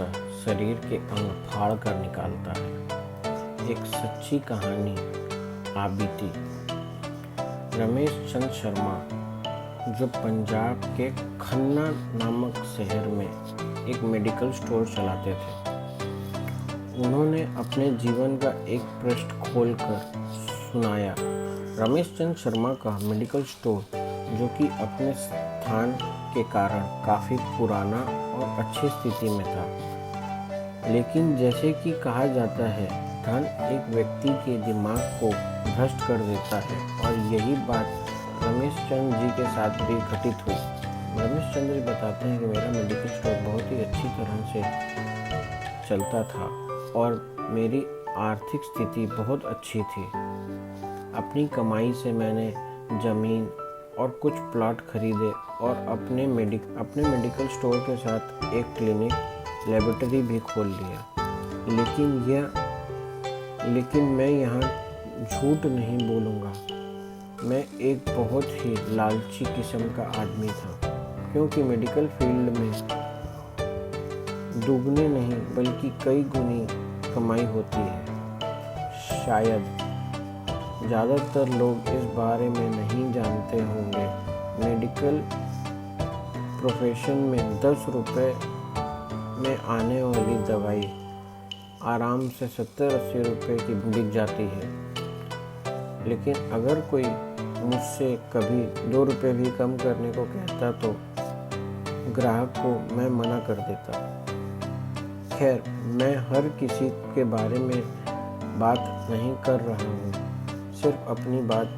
सा शरीर के अंग फाड़ कर निकालता है। एक सच्ची कहानी आबिदी। रमेश चंद शर्मा, जो पंजाब के खन्ना नामक शहर में एक मेडिकल स्टोर चलाते थे, उन्होंने अपने जीवन का एक पृष्ठ खोलकर सुनाया। रमेश चंद शर्मा का मेडिकल स्टोर, जो कि अपने स्थान के कारण काफ़ी पुराना और अच्छी स्थिति में था, लेकिन जैसे कि कहा जाता है, धन एक व्यक्ति के दिमाग को भ्रष्ट कर देता है, और यही बात रमेश चंद जी के साथ भी घटित हुई। रमेश चंद जी बताते हैं कि मेरा मेडिकल स्टोर बहुत ही अच्छी तरह से चलता था और मेरी आर्थिक स्थिति बहुत अच्छी थी। अपनी कमाई से मैंने ज़मीन और कुछ प्लॉट खरीदे और अपने मेडिकल स्टोर के साथ एक क्लिनिक, लेबोरेटरी भी खोल लिया। लेकिन मैं यहाँ झूठ नहीं बोलूँगा, मैं एक बहुत ही लालची किस्म का आदमी था, क्योंकि मेडिकल फील्ड में दुगने नहीं बल्कि कई गुनी कमाई होती है। शायद ज़्यादातर लोग इस बारे में नहीं जानते होंगे। मेडिकल प्रोफेशन में 10 रुपये में आने वाली दवाई आराम से 70-80 रुपये की बिक जाती है। लेकिन अगर कोई मुझसे कभी 2 रुपये भी कम करने को कहता तो ग्राहक को मैं मना कर देता। खैर, मैं हर किसी के बारे में बात नहीं कर रहा हूँ, सिर्फ अपनी बात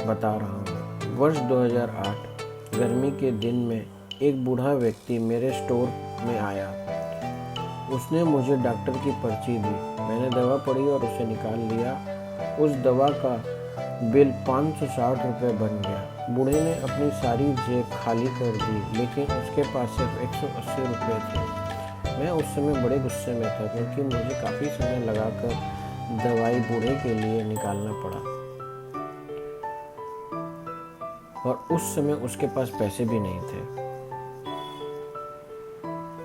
बता रहा हूँ। वर्ष 2008 गर्मी के दिन में एक बूढ़ा व्यक्ति मेरे स्टोर में आया। उसने मुझे डॉक्टर की पर्ची दी। मैंने दवा पढ़ी और उसे निकाल लिया। उस दवा का बिल 560 रुपये बन गया। बूढ़े ने अपनी सारी जेब खाली कर दी, लेकिन उसके पास सिर्फ 180 रुपये थे। मैं उस समय बड़े गुस्से में था, क्योंकि मुझे काफ़ी समय लगाकर दवाई बूढ़े के लिए निकालना पड़ा, और उस समय उसके पास पैसे भी नहीं थे।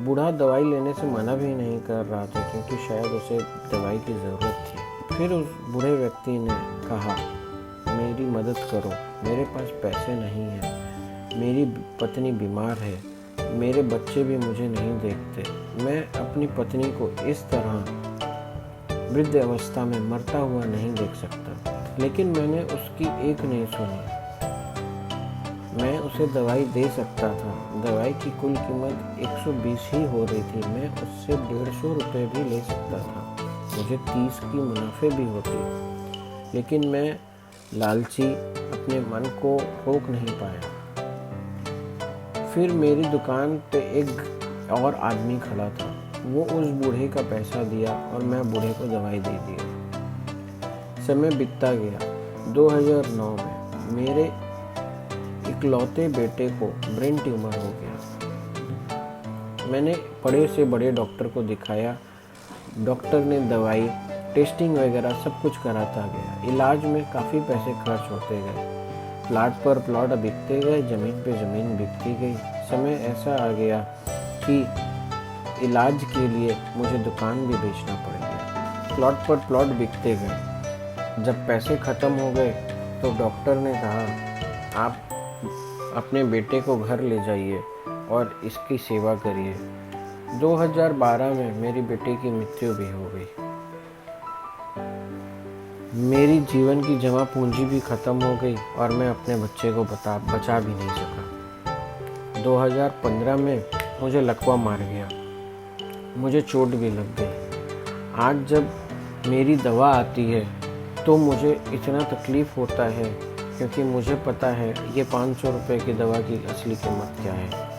बूढ़ा दवाई लेने से मना भी नहीं कर रहा था, क्योंकि शायद उसे दवाई की ज़रूरत थी। फिर उस बूढ़े व्यक्ति ने कहा, मेरी मदद करो, मेरे पास पैसे नहीं हैं, मेरी पत्नी बीमार है, मेरे बच्चे भी मुझे नहीं देखते, मैं अपनी पत्नी को इस तरह वृद्ध अवस्था में मरता हुआ नहीं देख सकता। लेकिन मैंने उसकी एक नहीं सुनी। मैं उसे दवाई दे सकता था। दवाई की कुल कीमत 120 ही हो रही थी। मैं उससे 150 रुपये भी ले सकता था, मुझे 30 की मुनाफे भी होती। लेकिन मैं लालची अपने मन को रोक नहीं पाया। फिर मेरी दुकान पे एक और आदमी खड़ा था। वो उस बूढ़े का पैसा दिया और मैं बूढ़े को दवाई दे दी। समय बीतता गया। 2009 में मेरे इकलौते बेटे को ब्रेन ट्यूमर हो गया। मैंने बड़े से बड़े डॉक्टर को दिखाया। डॉक्टर ने दवाई, टेस्टिंग वगैरह सब कुछ कराता गया। इलाज में काफ़ी पैसे खर्च होते गए। प्लॉट पर प्लॉट बिकते गए, ज़मीन पे ज़मीन बिकती गई। समय ऐसा आ गया कि इलाज के लिए मुझे दुकान भी बेचना पड़ गया। प्लॉट पर प्लॉट बिकते गए। जब पैसे ख़त्म हो गए तो डॉक्टर ने कहा, आप अपने बेटे को घर ले जाइए और इसकी सेवा करिए। 2012 में मेरी बेटे की मृत्यु भी हो गई। मेरी जीवन की जमा पूंजी भी ख़त्म हो गई और मैं अपने बच्चे को बचा भी नहीं सका। 2015 में मुझे लकवा मार गया, मुझे चोट भी लग गई। आज जब मेरी दवा आती है तो मुझे इतना तकलीफ़ होता है, क्योंकि मुझे पता है ये 500 रुपये की दवा की असली कीमत क्या है।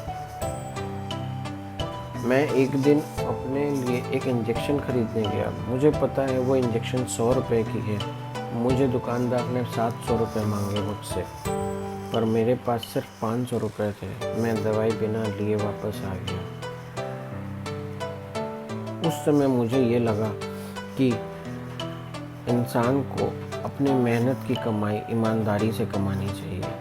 मैं एक दिन अपने लिए एक इंजेक्शन खरीदने गया। मुझे पता है वो इंजेक्शन 100 रुपये की है। मुझे दुकानदार ने 700 रुपये मांगे मुझसे, पर मेरे पास सिर्फ 500 रुपये थे। मैं दवाई बिना लिए वापस आ गया। उस समय मुझे ये लगा कि इंसान को अपनी मेहनत की कमाई ईमानदारी से कमानी चाहिए।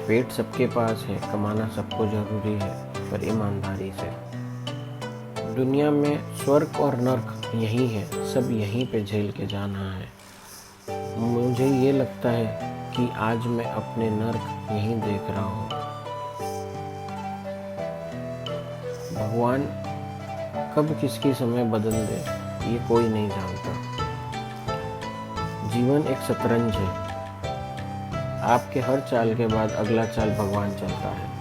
पेट सबके पास है, कमाना सबको ज़रूरी है, पर ईमानदारी से। दुनिया में स्वर्ग और नर्क यही है, सब यहीं पे झेल के जाना है। मुझे ये लगता है कि आज मैं अपने नर्क यहीं देख रहा हूँ। भगवान कब किसकी समय बदल दे ये कोई नहीं जानता। जीवन एक शतरंज है, आपके हर चाल के बाद अगला चाल भगवान चलता है।